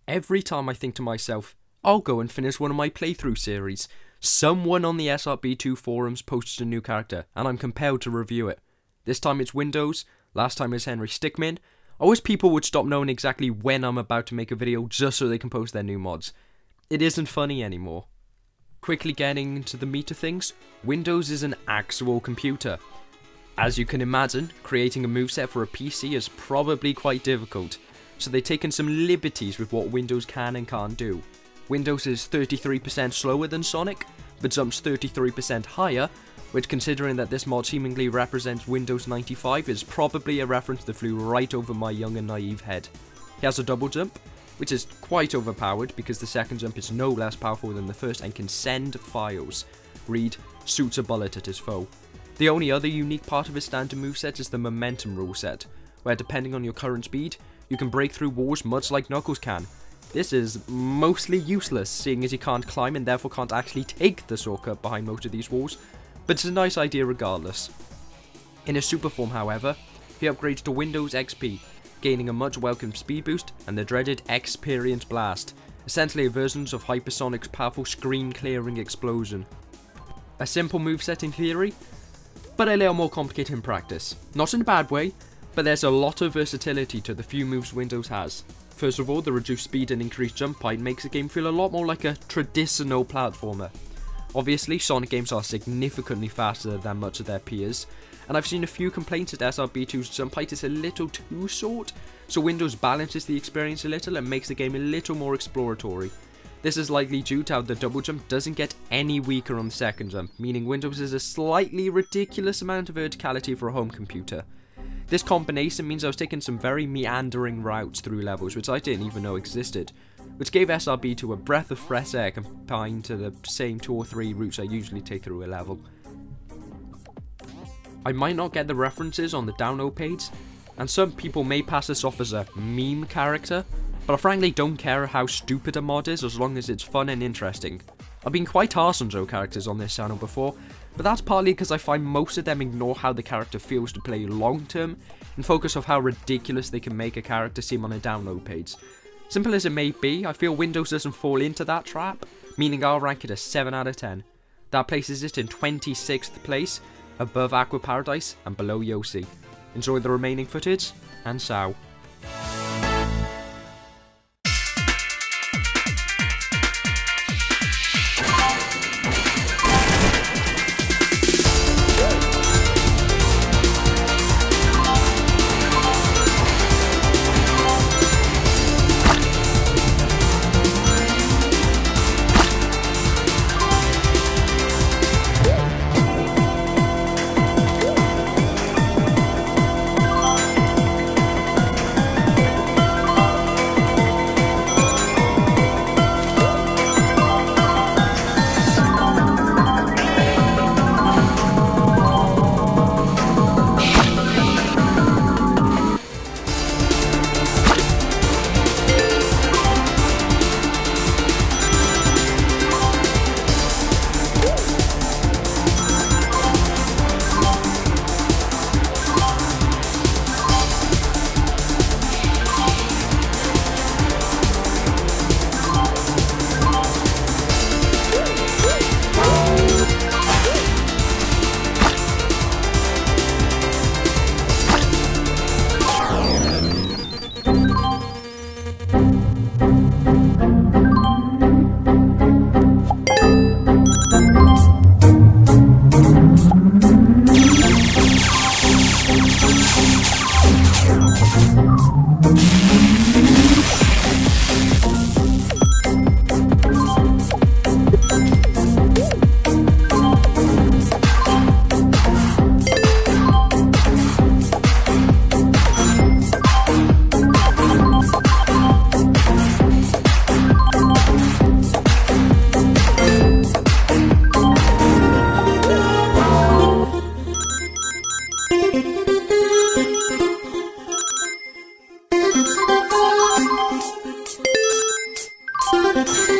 Every time I think to myself, I'll go and finish one of my playthrough series, someone on the SRB2 forums posts a new character, and I'm compelled to review it. This time it's Windows, last time it's Henry Stickmin. I wish people would stop knowing exactly when I'm about to make a video just so they can post their new mods. It isn't funny anymore. Quickly getting into the meat of things, Windows is an actual computer. As you can imagine, creating a moveset for a PC is probably quite difficult, so they've taken some liberties with what Windows can and can't do. Windows is 33% slower than Sonic, but jumps 33% higher, which, considering that this mod seemingly represents Windows 95, is probably a reference that flew right over my young and naive head. He has a double jump, which is quite overpowered because the second jump is no less powerful than the first and can send files. Read, shoots a bullet at his foe. The only other unique part of his standard moveset is the momentum rule set, where depending on your current speed, you can break through walls much like Knuckles can. This is mostly useless, seeing as he can't climb and therefore can't actually take the shortcut behind most of these walls, but it's a nice idea regardless. In his super form, however, he upgrades to Windows XP, gaining a much welcome speed boost and the dreaded Experience Blast, essentially a version of Hypersonic's powerful screen clearing explosion. A simple moveset in theory, but a little more complicated in practice. Not in a bad way, but there's a lot of versatility to the few moves Windows has. First of all, the reduced speed and increased jump height makes the game feel a lot more like a traditional platformer. Obviously, Sonic games are significantly faster than much of their peers, and I've seen a few complaints that SRB2's jump height is a little too short, so Windows balances the experience a little and makes the game a little more exploratory. This is likely due to how the double jump doesn't get any weaker on the second jump, meaning Windows is a slightly ridiculous amount of verticality for a home computer. This combination means I was taking some very meandering routes through levels which I didn't even know existed, which gave SRB2 a breath of fresh air compared to the same 2 or 3 routes I usually take through a level. I might not get the references on the download page, and some people may pass this off as a meme character, but I frankly don't care how stupid a mod is as long as it's fun and interesting. I've been quite harsh on Joe characters on this channel before, but that's partly because I find most of them ignore how the character feels to play long term and focus on how ridiculous they can make a character seem on a download page. Simple as it may be, I feel Windows doesn't fall into that trap, meaning I'll rank it a 7 out of 10. That places it in 26th place, above Aqua Paradise and below Yoshi. Enjoy the remaining footage, and ciao. Thank you.